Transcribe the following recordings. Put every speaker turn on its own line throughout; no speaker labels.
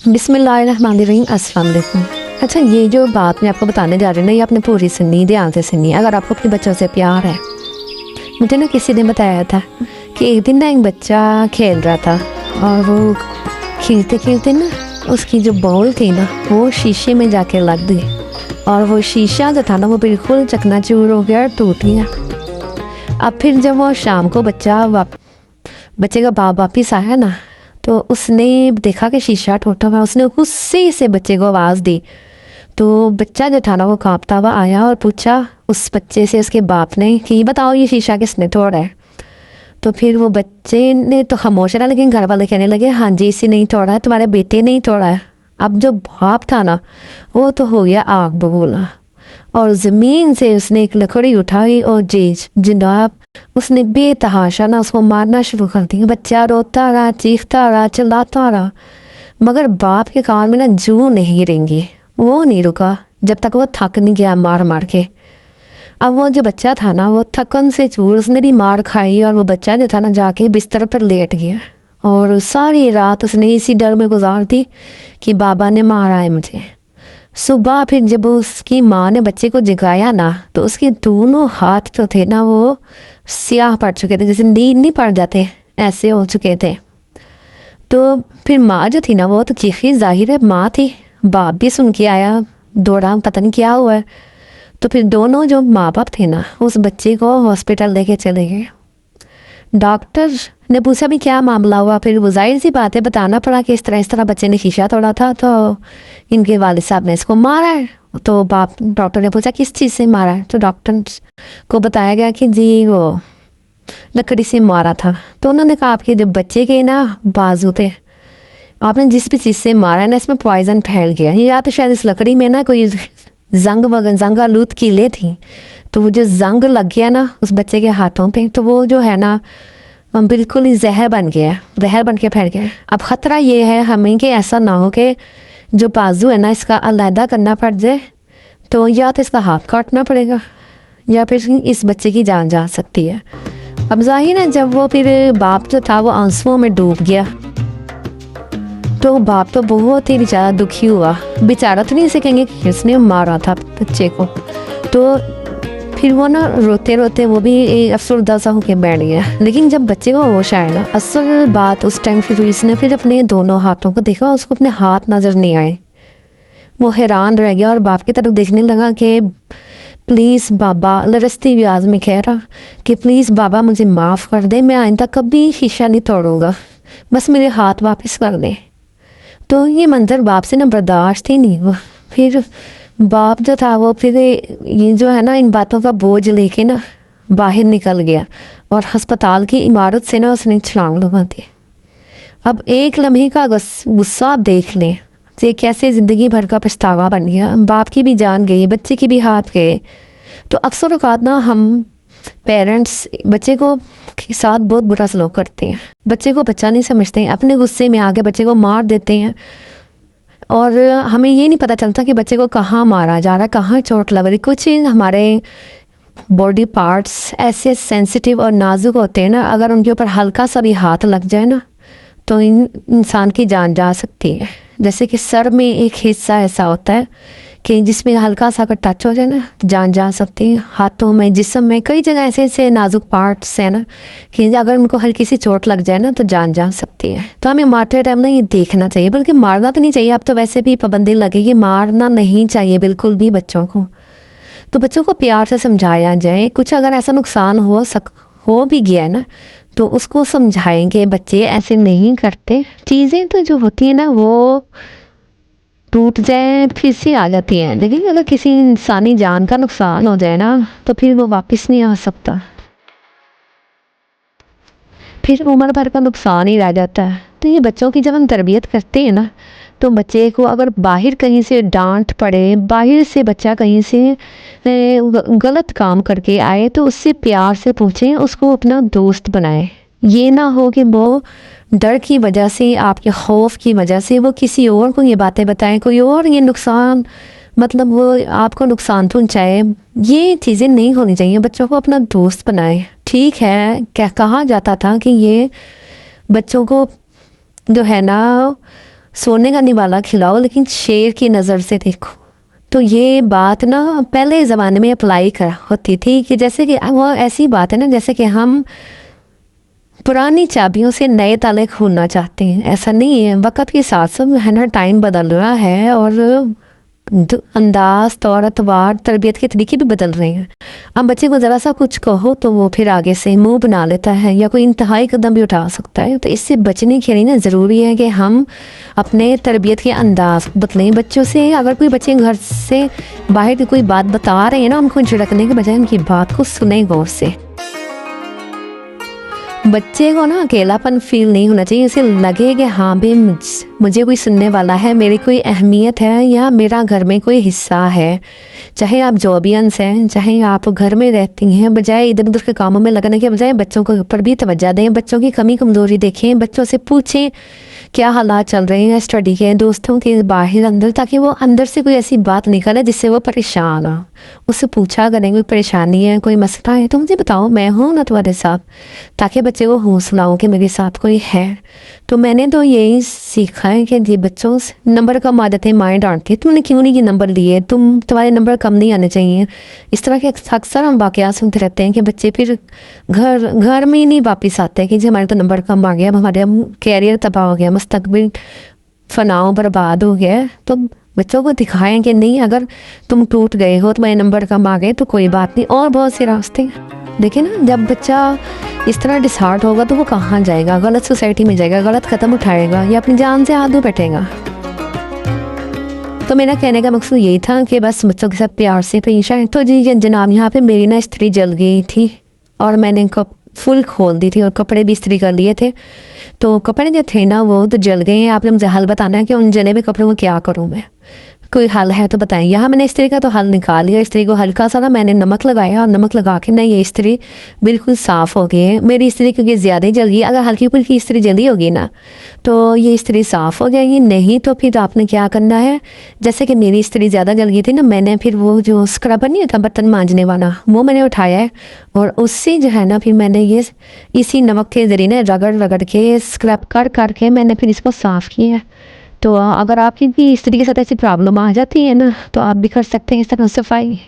बिस्मिल्लाहिर्रहमानिर्रहीम, अस्सलाम वालेकुम। अच्छा, ये जो बात मैं आपको बताने जा रही हूँ ना, ये आपने पूरी सुननी, ध्यान से सुननी। अगर आपको अपने बच्चों से प्यार है, मुझे ना किसी ने बताया था कि एक दिन ना एक बच्चा खेल रहा था और वो खेलते खेलते ना उसकी जो बॉल थी ना वो शीशे में जाके लग गई और वो शीशा जो था ना वो बिल्कुल चकनाचूर हो गया और टूट गया। अब फिर जब वो शाम को बच्चे का बाप वापिस आया ना, तो उसने देखा कि शीशा टूटा हुआ। उसने गुस्से से बच्चे को आवाज़ दी। तो बच्चा जो था ना वो कांपता हुआ आया और पूछा उस बच्चे से, उसके बाप ने, कि बताओ ये शीशा किसने तोड़ा है। तो फिर वो बच्चे ने तो खामोश रहा, लेकिन घर वाले कहने लगे हाँ जी इसी नहीं तोड़ा है, तुम्हारे बेटे ने ही तोड़ा है। अब जो बाप था ना वो तो हो गया आग बबूला और ज़मीन से उसने एक लकड़ी उठाई और जनाब उसने बेतहाशा ना उसको मारना शुरू कर दिया। बच्चा रोता रहा, चीखता रहा, चिल्लाता रहा, मगर बाप के कान में ना जू नहीं रेंगी। वो नहीं रुका जब तक वो थक नहीं गया मार मार के। अब वो जो बच्चा था ना वो थकन से चूर, उसने भी मार खाई और वो बच्चा जो था ना जाके बिस्तर पर लेट गया और सारी रात उसने इसी डर में गुजार दी कि बाबा ने मारा है मुझे। सुबह फिर जब उसकी माँ ने बच्चे को जगाया ना तो उसके दोनों हाथ जो थे ना वो स्याह पड़ चुके थे, जैसे नींद नहीं पड़ जाते ऐसे हो चुके थे। तो फिर माँ जो थी ना वो तो चीखी, जाहिर है माँ थी। बाप भी सुन के आया, दौड़ा, पता नहीं क्या हुआ है। तो फिर दोनों जो माँ बाप थे ना उस बच्चे को हॉस्पिटल लेके चले गए। डॉक्टर ने पूछा भी क्या मामला हुआ। फिर वो जाहिर सी बात है बताना पड़ा कि इस तरह बच्चे ने शीशा तोड़ा था, तो इनके वालिद साहब ने इसको मारा है। तो डॉक्टर ने पूछा किस चीज़ से मारा है, तो डॉक्टर को बताया गया कि जी वो लकड़ी से मारा था। तो उन्होंने कहा आपके जो बच्चे के ना बाजू थे, आपने जिस भी चीज़ से मारा है ना इसमें पॉइजन फैल गया, या तो शायद इस लकड़ी में ना कोई जंग आलूद कीले थी, तो वो जो जंग लग गया ना उस बच्चे के हाथों पे, तो वो जो है ना बिल्कुल ही जहर बन के फैल गया। अब ख़तरा ये है हमें कि ऐसा ना हो कि जो बाजू है ना इसका अलहदा करना पड़ जाए, तो या तो इसका हाथ काटना पड़ेगा या फिर इस बच्चे की जान जा सकती है। अब जाहिर है जब वो फिर बाप जो था वो आंसुओं में डूब गया, तो बाप तो बहुत ही बेचारा दुखी हुआ। बेचारा तो नहीं इसे कहेंगे कि उसने मारा था बच्चे को। तो फिर वो ना रोते रोते वो भी अफसरदा सा होकर बैठ गया। लेकिन जब बच्चे को होश आया ना, असल बात उस टाइम फिर इसने फिर अपने दोनों हाथों को देखा, उसको अपने हाथ नज़र नहीं आए। वो हैरान रह गया और बाप की तरफ देखने लगा कि प्लीज़ बाबा, लरसती आवाज़ में कह रहा कि प्लीज़ बाबा मुझे माफ़ कर दे, मैं आइंदा कभी शीशा नहीं तोड़ूंगा, बस मेरे हाथ वापस कर दे। तो ये मंजर बाप से ना बर्दाश्त ही नहीं हुआ। फिर बाप जो था वो फिर ये जो है ना इन बातों का बोझ लेके ना बाहर निकल गया और अस्पताल की इमारत से ना उसने छलांग लगा दी। अब एक लम्हे का गुस्सा आप देख लें ये कैसे ज़िंदगी भर का पछतावा बन गया। बाप की भी जान गई, बच्चे की भी हाथ गए। तो अक्सर औक़ात ना हम पेरेंट्स बच्चे को के साथ बहुत बुरा सलूक करते हैं, बच्चे को बच्चा नहीं समझते हैं, अपने गुस्से में आके बच्चे को मार देते हैं और हमें ये नहीं पता चलता कि बच्चे को कहाँ मारा जा रहा है, कहाँ चोट लग रही। कुछ हमारे बॉडी पार्ट्स ऐसे सेंसिटिव और नाजुक होते हैं ना, अगर उनके ऊपर हल्का सा भी हाथ लग जाए ना तो इंसान की जान जा सकती है। जैसे कि सर में एक हिस्सा ऐसा होता है कि जिसमें हल्का सा अगर टच हो जाए ना जान जा सकती है। हाथों में, जिस्म में, कई जगह ऐसे ऐसे नाजुक पार्ट्स हैं ना कि अगर उनको हल्की सी चोट लग जाए ना तो जान जा सकती है। तो हमें मारते टाइम ना ये देखना चाहिए, बल्कि मारना तो नहीं चाहिए। अब तो वैसे भी पाबंदी लगेगी, मारना नहीं चाहिए बिल्कुल भी बच्चों को। तो बच्चों को प्यार से समझाया जाए। कुछ अगर ऐसा नुकसान हो भी गया है ना तो उसको समझाएंगे, बच्चे ऐसे नहीं करते। चीज़ें तो जो होती है ना वो टूट जाए फिर से आ जाती हैं, लेकिन अगर किसी इंसानी जान का नुकसान हो जाए ना तो फिर वो वापस नहीं आ सकता, फिर उम्र भर का नुकसान ही रह जाता है। तो ये बच्चों की जब हम तरबियत करते हैं ना तो बच्चे को अगर बाहर कहीं से डांट पड़े, बाहर से बच्चा कहीं से गलत काम करके आए तो उससे प्यार से पूछें, उसको अपना दोस्त बनाएं। ये ना हो कि वो डर की वजह से, आपके खौफ की वजह से वो किसी और को ये बातें बताएं, कोई और ये नुकसान मतलब वो आपको नुकसान पहुँचाए। ये चीज़ें नहीं होनी चाहिए। बच्चों को अपना दोस्त बनाएं। ठीक है, क्या कहा जाता था कि ये बच्चों को जो है ना सोने का निवाला खिलाओ लेकिन शेर की नज़र से देखो। तो ये बात ना पहले ज़माने में अप्लाई कर होती थी कि जैसे कि वो ऐसी बात है ना जैसे कि हम पुरानी चाबियों से नए ताले खोलना चाहते हैं। ऐसा नहीं है, वक्त के साथ साथ है ना टाइम बदल रहा है और अंदाज तौर अतवार तरबियत के तरीके भी बदल रहे हैं। अब बच्चे को ज़रा सा कुछ कहो तो वो फिर आगे से मुंह बना लेता है या कोई इंतहाई कदम भी उठा सकता है। तो इससे बचने के लिए ना ज़रूरी है कि हम अपने तरबियत के अंदाज बदलें बच्चों से। अगर कोई बच्चे घर से बाहर की कोई बात बता रहे हैं ना, उनको झिड़कने के बजाय उनकी बात को सुने गौर से। बच्चे को ना अकेलापन फील नहीं होना चाहिए, उसे लगे कि हाँ भी मुझे कोई सुनने वाला है, मेरी कोई अहमियत है या मेरा घर में कोई हिस्सा है। चाहे आप जॉबियंस हैं, चाहे आप घर में रहती हैं, बजाय इधर उधर के कामों में लगने के बजाय बच्चों के ऊपर भी तवज्जो दें। बच्चों की कमी कमज़ोरी देखें, बच्चों से पूछें क्या हालात चल रहे हैं स्टडी के, दोस्तों के, बाहर अंदर, ताकि वो अंदर से कोई ऐसी बात निकले जिससे वो परेशान हो। उससे पूछा करें कोई परेशानी है, कोई मसला है तो मुझे बताओ, मैं हूँ ना तुम्हारे साथ, ताकि बच्चे को हौसला हो कि मेरे साथ कोई है। तो मैंने तो यही सीखा है कि ये बच्चों से नंबर कम आ जाते हैं, माएँ डांटती है तुमने क्यों नहीं ये नंबर लिए, तुम्हारे नंबर कम नहीं आने चाहिए। इस तरह के अक्सर हम वाक़यात सुनते रहते हैं कि बच्चे फिर घर में ही नहीं वापस आते हैं कि जी हमारे तो नंबर कम आ गया, हमारे कैरियर तबाह हो गया, मुस्तकबिल फनाओ बर्बाद हो गया। तो बच्चों को दिखाएं कि नहीं, अगर तुम टूट गए हो, तुम्हारे नंबर कम आ गए तो कोई बात नहीं, और बहुत से रास्ते हैं। देखिए ना, जब बच्चा इस तरह डिसहार्ट होगा तो वो कहाँ जाएगा, गलत सोसाइटी में जाएगा, गलत कदम उठाएगा या अपनी जान से हाथ धो बैठेगा। तो मेरा कहने का मकसद यही था कि बस बच्चों के साथ प्यार से पेश आए। तो जी जनाब, यहाँ पे मेरी ना इस्त्री जल गई थी और मैंने फुल खोल दी थी और कपड़े भी इस्त्री कर लिए थे। तो कपड़े जो थे ना वो तो जल गए हैं। आपने मुझे हल बताना है कि उन जले हुए कपड़ों को क्या करूँ मैं, कोई हल है तो बताएं। यहाँ मैंने इस्त्री का तो हल निकाल लिया। इस्त्री को हल्का सा ना मैंने नमक लगाया और नमक लगा के ना ये इस्त्री बिल्कुल साफ़ हो गई है मेरी इस्त्री, क्योंकि ज़्यादा ही जल गई। अगर हल्की फुल्की इस्त्री जल्दी होगी ना तो ये इस्त्री साफ़ हो जाएगी, नहीं तो फिर आपने क्या करना है, जैसे कि मेरी इस्त्री ज़्यादा जल गई थी ना, मैंने फिर वो जो स्क्रबर नहीं होता बर्तन मांजने वाला, वो मैंने उठाया है और उससे जो है ना फिर मैंने ये इसी नमक के ज़रिए ना रगड़ के स्क्रब करके मैंने फिर इसको साफ़ किया है। तो अगर आपकी भी इस तरीके के साथ ऐसी प्रॉब्लम आ जाती है ना तो आप भी कर सकते हैं इस तरह सफाई।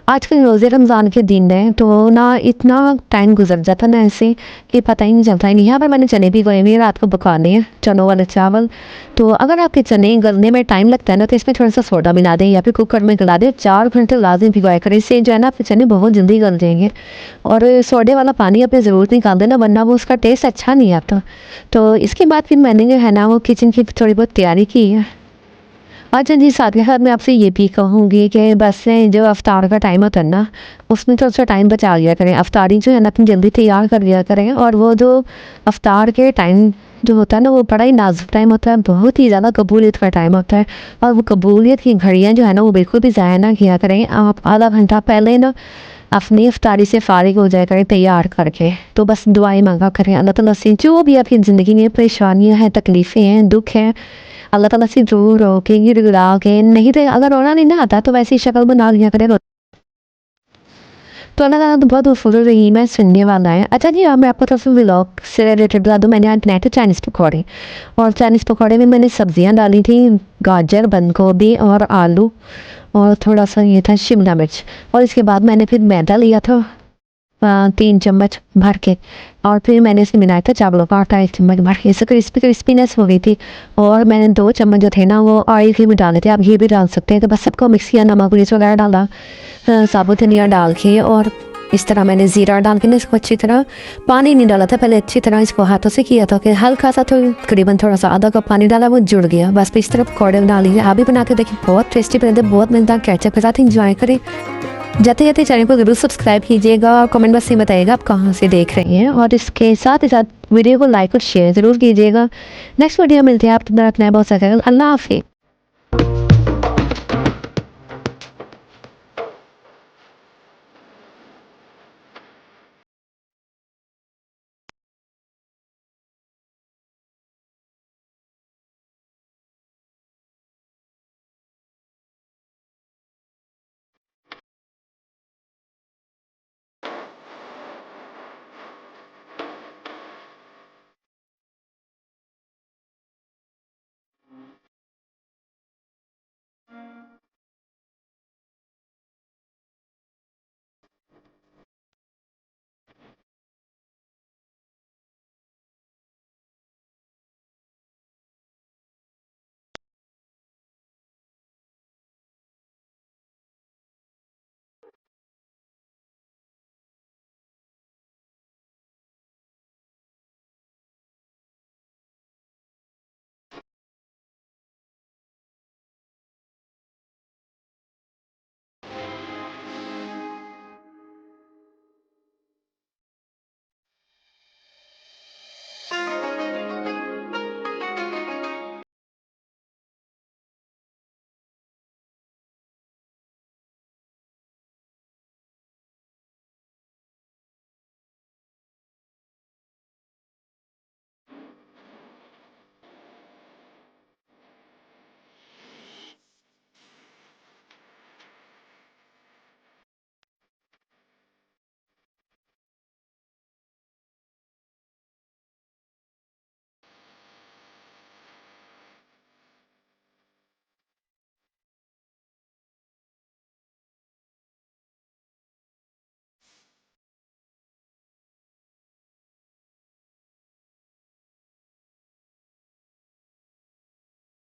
आजकल रोज़े रमज़ान के दिन है तो ना इतना टाइम गुजर जाता ना ऐसे कि पता ही नहीं चलता है। यहाँ पर मैंने चने भी गए हुए रात को पकाने हैं, चनों वाले चावल। तो अगर आपके चने गलने में टाइम लगता है ना तो इसमें थोड़ा सा सोडा मिला दें या फिर कुकर में गला दें, 4 घंटे लाजिम भिगोया करें। इससे जो है ना आपके चने बहुत जल्दी गल जाएंगे। और सोडे वाला पानी अपनी ज़रूरत निकाल देना, वरना वो उसका टेस्ट अच्छा नहीं आता। तो इसके बाद फिर मैंने जो है ना वो किचन की थोड़ी बहुत तैयारी की है। अच्छा जी, साथ के साथ मैं आपसे ये भी कहूँगी कि बस जो अफ्तार का टाइम होता है ना उसमें थोड़ा सा टाइम बचा लिया करें। अफ्तारी जो है ना अपनी जल्दी तैयार कर लिया करें। और वो जो अफ्तार के टाइम जो होता है ना वो बड़ा ही नाजुक टाइम होता है, बहुत ही ज़्यादा कबूलियत का टाइम होता है। और वो कबूलियत की घड़ियाँ जो है ना वो बिल्कुल भी ज़ाया ना किया करें। आप आधा घंटा पहले ना अपनी अफ्तारी से फारिग हो जाया करें तैयार करके। तो बस दुआएं मांगा करें अल्लाह ताला से, जो भी आपकी ज़िंदगी में परेशानियाँ हैं, तकलीफ़ें हैं, दुख हैं, अल्लाह ताला से दूर हो के गिड़गिड़ा के, नहीं तो अगर रोना नहीं ना आता तो वैसी शक्ल बना लिया करें। तो अल्लाह ताला तो बहुत फुल रही मैं सुनने वाला है। अच्छा जी, मैं आपको थोड़ा सा व्लॉग से रिलेटेड बता दूँ। मैंने आज बनाए थे चाइनीज़ पकौड़े, और चाइनीज़ पकौड़े में मैंने सब्जियां डाली थी, गाजर, बंद गोभी और आलू, और थोड़ा सा ये था शिमला मिर्च। और इसके बाद मैंने फिर मैदा लिया था 3 चम्मच भर के, और फिर मैंने इसमें मिलाया था चावलों का आटा 1 चम्मच भर के। इससे क्रिस्पीनेस हो गई थी। और मैंने 2 चम्मच जो थे ना वो ऑयल के भी डाले थे, आप घी भी डाल सकते हैं। तो बस सबको मिक्स किया, नमक मिर्च वगैरह डाला, साबुत धनिया डाल के, और इस तरह मैंने ज़ीरा डाल के ना इसको अच्छी तरह, पानी नहीं डाला था पहले, अच्छी तरह इसको हाथों से किया था कि हल्का सा तकरीबन थोड़ा सा आधा कप पानी डाला, वो जुड़ गया। बस फिर इस तरह पकौड़े बना लिए। आप भी बना के देखिए, बहुत टेस्टी बनते, बहुत मज़ेदार। केचप के साथ इंजॉय करें। जाते जाते चैनल को ज़रूर सब्सक्राइब कीजिएगा और कमेंट बॉक्स में बताइएगा आप कहाँ से देख रहे हैं। और इसके साथ ही साथ वीडियो को लाइक और शेयर ज़रूर कीजिएगा। नेक्स्ट वीडियो मिलते हैं आप, अपना बहुत सारा। अल्लाह हाफिज़।